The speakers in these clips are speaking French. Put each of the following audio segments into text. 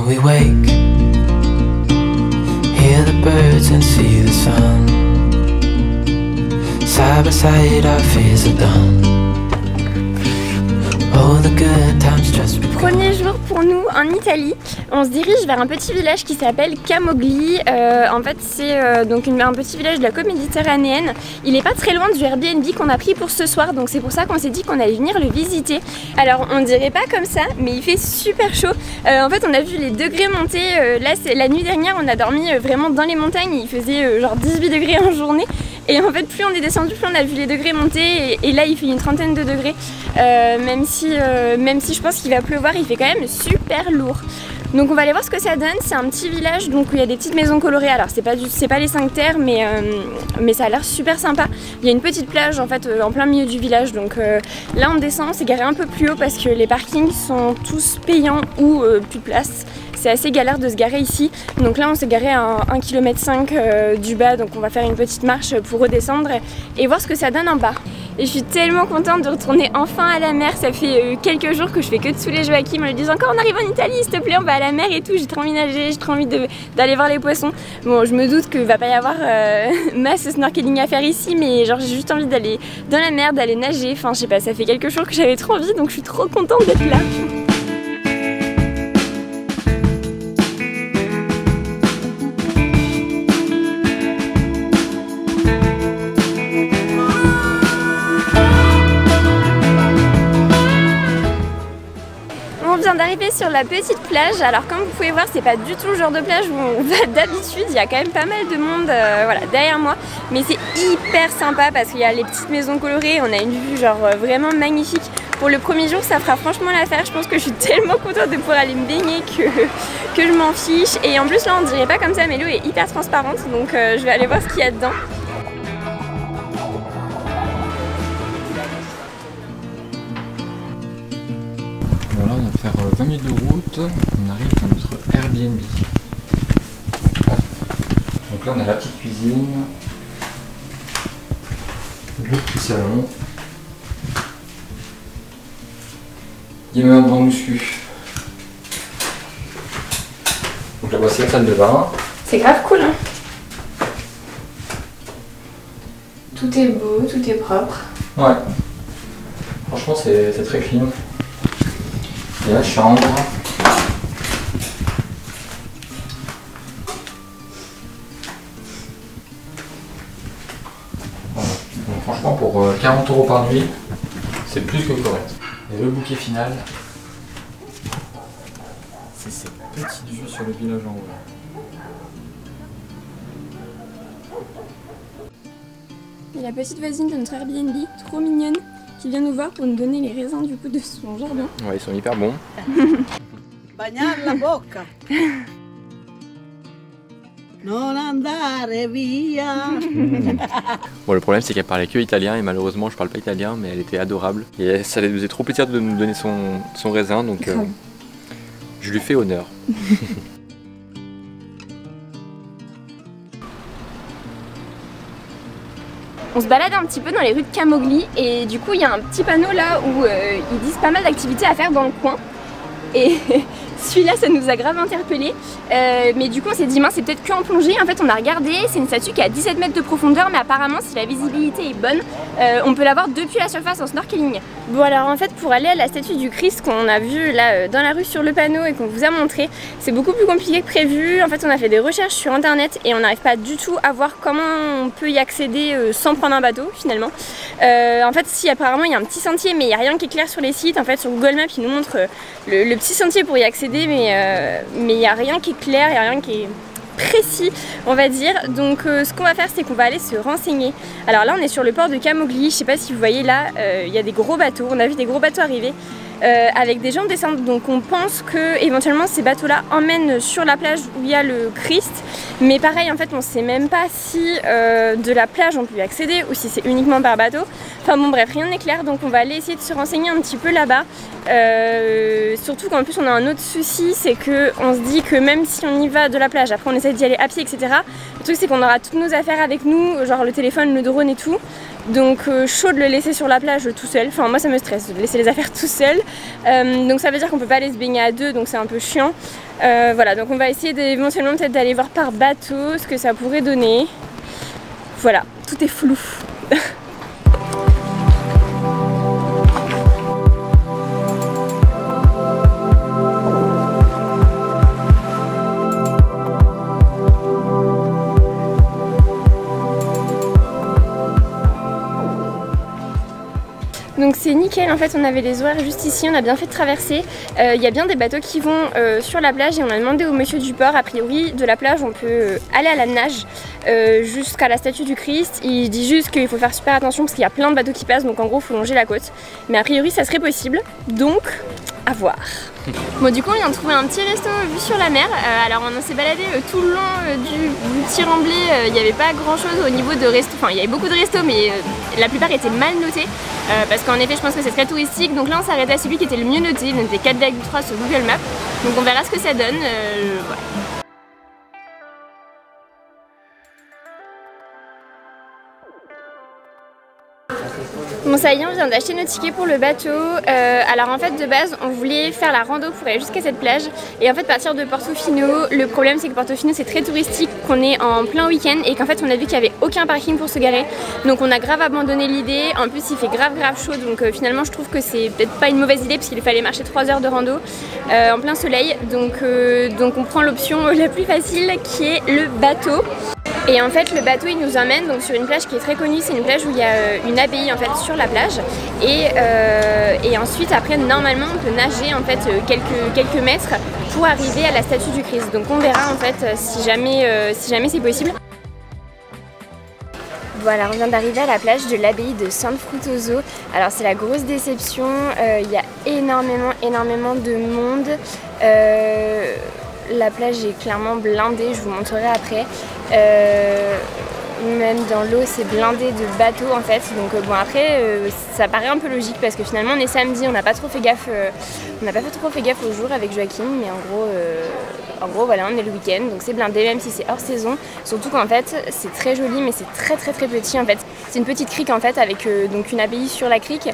we wake, hear the birds and see the sun. Side by side our fears are done. Oh, the good times just begun. Premier jour pour nous en Italie. On se dirige vers un petit village qui s'appelle Camogli. En fait c'est donc un petit village de la côte méditerranéenne. Il est pas très loin du Airbnb qu'on a pris pour ce soir, donc c'est pour ça qu'on s'est dit qu'on allait venir le visiter. Alors on dirait pas comme ça, mais il fait super chaud. En fait on a vu les degrés monter. Là c'est la nuit dernière, on a dormi vraiment dans les montagnes. Il faisait genre 18 degrés en journée. Et en fait plus on est descendu, plus on a vu les degrés monter et là il fait une trentaine de degrés. Même si je pense qu'il va pleuvoir, il fait quand même super lourd. Donc on va aller voir ce que ça donne. C'est un petit village donc où il y a des petites maisons colorées. Alors c'est pas les 5 terres mais ça a l'air super sympa. Il y a une petite plage en fait en plein milieu du village. Donc là on descend, on s'est garé un peu plus haut parce que les parkings sont tous payants ou plus de place. C'est assez galère de se garer ici. Donc là on s'est garé à 1,5 km du bas. Donc on va faire une petite marche pour redescendre et voir ce que ça donne en bas. Et je suis tellement contente de retourner enfin à la mer. Ça fait quelques jours que je fais que de saouler Joachim en lui disant quand on arrive en Italie s'il te plaît on va à la mer et tout. J'ai trop envie de nager, j'ai trop envie d'aller voir les poissons. Bon je me doute qu'il va pas y avoir masse snorkeling à faire ici, mais genre j'ai juste envie d'aller dans la mer, d'aller nager. Enfin je sais pas, ça fait quelques jours que j'avais trop envie donc je suis trop contente d'être là. On vient d'arriver sur la petite plage. Alors comme vous pouvez voir c'est pas du tout le genre de plage où on va d'habitude. Il y a quand même pas mal de monde voilà, derrière moi. Mais c'est hyper sympa parce qu'il y a les petites maisons colorées. On a une vue genre vraiment magnifique. Pour le premier jour ça fera franchement l'affaire. Je pense que je suis tellement contente de pouvoir aller me baigner que je m'en fiche. Et en plus là on dirait pas comme ça mais l'eau est hyper transparente. Donc je vais aller voir ce qu'il y a dedans. Voilà, on va faire 20 minutes de route, on arrive dans notre Airbnb. Donc là on a la petite cuisine, le petit salon. Il y a même un banc moussu. Donc là voici la salle de bain. C'est grave cool hein. Tout est beau, tout est propre. Ouais. Franchement c'est très clean. Et la chambre. Voilà. Donc franchement pour 40 € par nuit, c'est plus que correct. Et le bouquet final, c'est cette petite vue sur le village en haut. Et la petite voisine de notre Airbnb, trop mignonne, qui vient nous voir pour nous donner les raisins du coup de son jardin. Ouais, ils sont hyper bons. Bagnar la bocca. Non andare via. Bon, le problème c'est qu'elle parlait que italien et malheureusement je parle pas italien, mais elle était adorable. Et ça lui faisait trop plaisir de nous donner son raisin, donc je lui fais honneur. On se balade un petit peu dans les rues de Camogli et du coup il y a un petit panneau là où ils disent pas mal d'activités à faire dans le coin. Et celui-là ça nous a grave interpellé. Mais du coup on s'est dit mince c'est peut-être que en plongée. En fait on a regardé, c'est une statue qui a 17 mètres de profondeur, mais apparemment si la visibilité est bonne on peut la voir depuis la surface en snorkeling. Bon alors en fait pour aller à la statue du Christ qu'on a vu là dans la rue sur le panneau et qu'on vous a montré, c'est beaucoup plus compliqué que prévu. En fait on a fait des recherches sur internet et on n'arrive pas du tout à voir comment on peut y accéder sans prendre un bateau finalement. En fait si apparemment il y a un petit sentier mais il n'y a rien qui est clair sur les sites. En fait sur Google Maps il nous montre le petit sentier pour y accéder mais il n'y a rien qui est clair, il n'y a rien qui est précis on va dire. Donc ce qu'on va faire c'est qu'on va aller se renseigner. Alors là on est sur le port de Camogli, je sais pas si vous voyez là il y a des gros bateaux, on a vu des gros bateaux arriver avec des gens descendre, donc on pense que éventuellement ces bateaux là emmènent sur la plage où il y a le Christ, mais pareil en fait on sait même pas si de la plage on peut y accéder ou si c'est uniquement par bateau. Enfin bon bref rien n'est clair, donc on va aller essayer de se renseigner un petit peu là-bas. Surtout qu'en plus on a un autre souci, c'est que on se dit que même si on y va de la plage, après on essaie d'y aller à pied etc. Le truc c'est qu'on aura toutes nos affaires avec nous, genre le téléphone, le drone et tout. Donc chaud de le laisser sur la plage tout seul. Enfin moi ça me stresse de laisser les affaires tout seul. Donc ça veut dire qu'on peut pas aller se baigner à deux, donc c'est un peu chiant. Voilà, donc on va essayer éventuellement peut-être d'aller voir par bateau ce que ça pourrait donner. Voilà, tout est flou. Donc c'est nickel, en fait on avait les horaires juste ici, on a bien fait de traverser. Il y a bien des bateaux qui vont sur la plage et on a demandé au monsieur du port, a priori de la plage on peut aller à la nage jusqu'à la statue du Christ. Il dit juste qu'il faut faire super attention parce qu'il y a plein de bateaux qui passent, donc en gros il faut longer la côte. Mais a priori ça serait possible, donc à voir. Bon du coup on vient de trouver un petit resto vue sur la mer. Alors on s'est baladé tout le long du petit Remblai, il n'y avait pas grand chose au niveau de resto, enfin il y avait beaucoup de restos mais la plupart étaient mal notés parce qu'en effet je pense que c'est très touristique. Donc là on s'est arrêté à celui qui était le mieux noté, il notait 4,3 sur Google Maps, donc on verra ce que ça donne. Voilà. Bon ça y est, on vient d'acheter nos tickets pour le bateau. Alors en fait de base on voulait faire la rando pour aller jusqu'à cette plage et en fait partir de Portofino. Le problème c'est que Portofino c'est très touristique, qu'on est en plein week-end et qu'en fait on a vu qu'il n'y avait aucun parking pour se garer. Donc on a grave abandonné l'idée. En plus il fait grave chaud, donc finalement je trouve que c'est peut-être pas une mauvaise idée parce qu'il fallait marcher 3 heures de rando en plein soleil. Donc on prend l'option la plus facile qui est le bateau. Et en fait le bateau il nous emmène donc sur une plage qui est très connue, c'est une plage où il y a une abbaye en fait sur la plage et ensuite après normalement on peut nager en fait quelques mètres pour arriver à la statue du Christ. Donc on verra en fait si jamais c'est possible. Voilà, on vient d'arriver à la plage de l'abbaye de San Frutoso. Alors c'est la grosse déception, il y a énormément de monde. La plage est clairement blindée, je vous montrerai après. Même dans l'eau c'est blindé de bateaux en fait. Donc bon après ça paraît un peu logique parce que finalement on est samedi, on n'a pas trop fait gaffe au jour avec Joachim, mais en gros voilà on est le week-end donc c'est blindé même si c'est hors saison. Surtout qu'en fait c'est très joli mais c'est très petit en fait. C'est une petite crique en fait avec donc une abbaye sur la crique.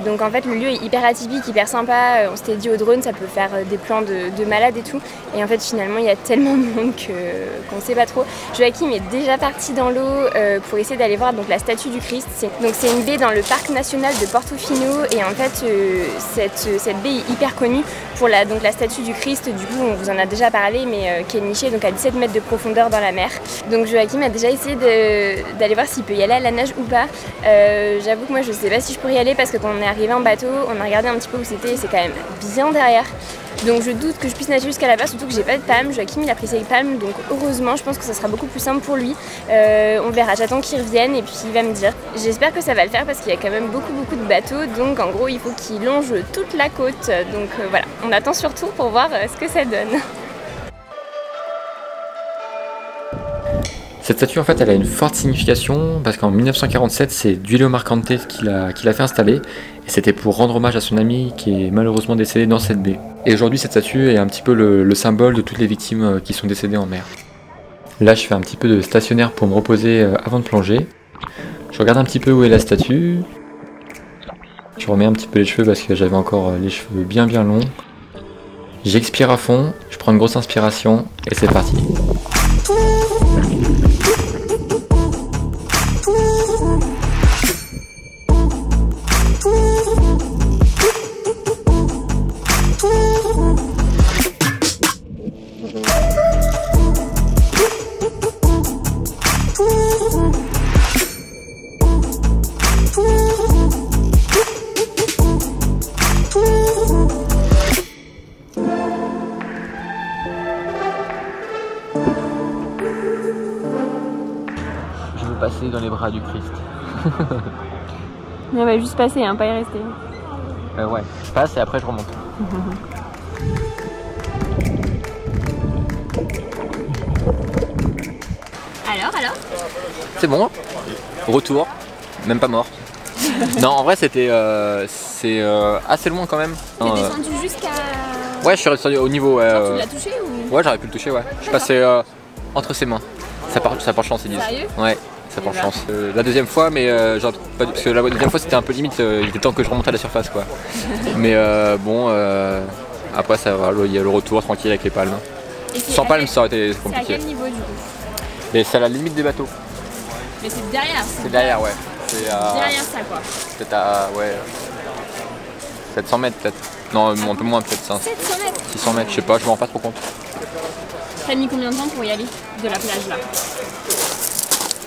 Donc en fait le lieu est hyper atypique, hyper sympa. On s'était dit au drone ça peut faire des plans de malade et tout. Et en fait finalement il y a tellement de monde qu'on sait pas trop. Joachim est déjà parti dans l'eau pour essayer d'aller voir donc la statue du Christ. Donc c'est une baie dans le parc national de Portofino et en fait cette baie est hyper connue pour la statue du Christ. Du coup on vous en a déjà parlé mais qui est nichée donc à 17 mètres de profondeur dans la mer. Donc Joachim a déjà essayé d'aller voir s'il peut y aller à la nage ou pas. J'avoue que moi je sais pas si je pourrais y aller parce que quand on est arrivé en bateau on a regardé un petit peu où c'était et c'est quand même bien derrière. Donc je doute que je puisse nager jusqu'à là-bas, surtout que j'ai pas de palme. Joachim il a pris ses palmes, donc heureusement je pense que ça sera beaucoup plus simple pour lui. On verra, j'attends qu'il revienne et puis il va me dire. J'espère que ça va le faire parce qu'il y a quand même beaucoup de bateaux, donc en gros il faut qu'il longe toute la côte. Donc voilà, on attend surtout pour voir ce que ça donne. Cette statue en fait elle a une forte signification parce qu'en 1947 c'est Duilio Marcante qui l'a fait installer et c'était pour rendre hommage à son ami qui est malheureusement décédé dans cette baie. Et aujourd'hui cette statue est un petit peu le symbole de toutes les victimes qui sont décédées en mer. Là je fais un petit peu de stationnaire pour me reposer avant de plonger. Je regarde un petit peu où est la statue. Je remets un petit peu les cheveux parce que j'avais encore les cheveux bien longs. J'expire à fond, je prends une grosse inspiration et c'est parti. Je veux passer dans les bras du Christ. On va juste passer, hein, pas y rester. Ouais, je passe et après je remonte. Alors C'est bon, retour, même pas mort. Non, en vrai c'était assez loin quand même. T'es descendu jusqu'à... Ouais, je suis resté au niveau. Tu l'as touché ou... Ouais, j'aurais pu le toucher, ouais. Je passais entre ses mains. Ça penche, ils disent. Sérieux? Ouais, ça prend chance. La deuxième fois, mais genre, parce que la deuxième fois c'était un peu limite, il était temps que je remonte à la surface quoi. Mais bon, après ça va, il y a le retour tranquille avec les palmes. Sans palmes ça aurait été compliqué. C'est à quel niveau du coup? Mais c'est à la limite des bateaux. Mais c'est derrière. C'est derrière, ouais. C'est derrière ça quoi. Peut-être à, ouais, 700 mètres peut-être. Non, un peu moins peut-être, 700 mètres 600 mètres, je sais pas, je me rends pas trop compte. T'as mis combien de temps pour y aller de la plage là?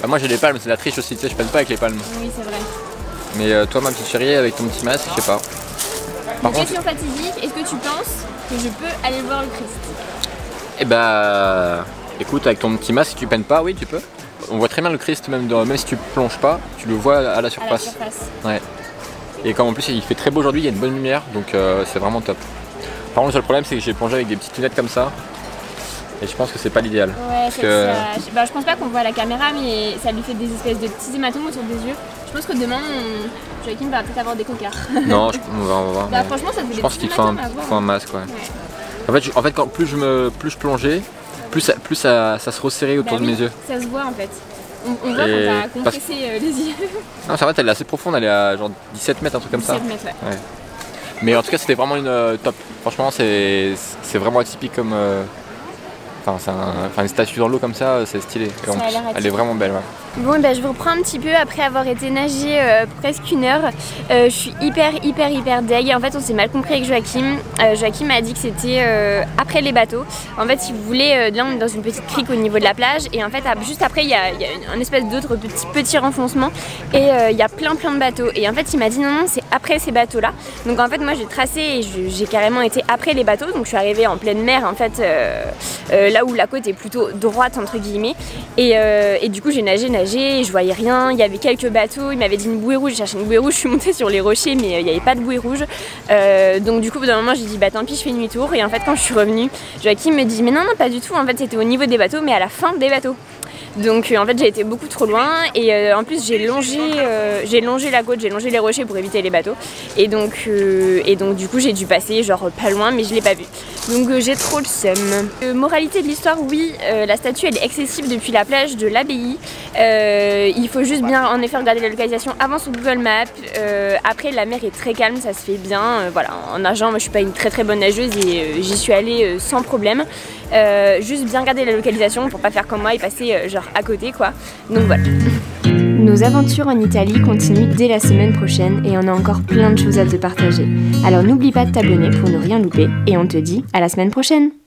Bah moi j'ai les palmes, c'est la triche aussi, tu sais, je peine pas avec les palmes. Oui, c'est vrai. Mais toi ma petite chérie, avec ton petit masque, je sais pas. Par contre, question fatidique, est-ce que tu penses que je peux aller voir le Christ? eh bah, écoute, avec ton petit masque, si tu peines pas, oui, tu peux. On voit très bien le Christ, même si tu plonges pas, tu le vois à la surface. À la surface. Ouais. Et comme en plus il fait très beau aujourd'hui, il y a une bonne lumière, donc c'est vraiment top. Par contre, le seul problème, c'est que j'ai plongé avec des petites lunettes comme ça. Et je pense que c'est pas l'idéal. Ouais, je pense pas qu'on voit à la caméra, mais ça lui fait des espèces de petits hématomes autour des yeux. Je pense que demain, Joachim va peut-être avoir des cocards. Non, on va voir. Bah, franchement, ça te fait je pense qu'il faut un masque, ouais. En fait, quand plus je plongeais, plus ça se resserrait autour de mes yeux. Ça se voit en fait. On voit quand t'as compressé les yeux. Non, ça va, elle est assez profonde, elle est à genre 17 mètres, un truc comme 17 ça. 17 mètres, ouais. Mais en tout cas, c'était vraiment une top. Franchement, c'est vraiment atypique comme. Une statue dans l'eau comme ça, c'est stylé. Et elle est vraiment belle. Ouais. Bon, ben, je vous reprends un petit peu après avoir été nager presque 1 heure. Je suis hyper deg. En fait, on s'est mal compris avec Joachim. Joachim a dit que c'était après les bateaux. En fait, il voulait, là on est dans une petite crique au niveau de la plage. Et en fait, juste après, il y a un espèce d'autre petit renfoncement. Et il y a plein de bateaux. Et en fait, il m'a dit non, c'est après ces bateaux-là. Donc en fait, moi j'ai tracé et j'ai carrément été après les bateaux. Donc je suis arrivée en pleine mer, en fait, là où la côte est plutôt droite, entre guillemets. Et du coup, j'ai nagé. Je voyais rien, il y avait quelques bateaux, il m'avait dit une bouée rouge, j'ai cherché une bouée rouge, je suis montée sur les rochers mais il n'y avait pas de bouée rouge. Donc du coup, au bout d'un moment, j'ai dit bah tant pis, je fais demi-tour. Et en fait, quand je suis revenue, Joachim me dit mais non, pas du tout, en fait c'était au niveau des bateaux mais à la fin des bateaux. Donc en fait j'ai été beaucoup trop loin et en plus j'ai longé la côte, j'ai longé les rochers pour éviter les bateaux et donc du coup j'ai dû passer genre pas loin mais je l'ai pas vu. Donc j'ai trop le seum. Moralité de l'histoire, oui, la statue elle est accessible depuis la plage de l'abbaye. Il faut juste bien en effet regarder la localisation avant sur Google Maps. Après la mer est très calme, ça se fait bien. Voilà, en nageant, moi je suis pas une très bonne nageuse et j'y suis allée sans problème. Juste bien regarder la localisation pour pas faire comme moi et passer genre à côté quoi. Donc voilà. Nos aventures en Italie continuent dès la semaine prochaine et on a encore plein de choses à te partager. Alors n'oublie pas de t'abonner pour ne rien louper et on te dit à la semaine prochaine.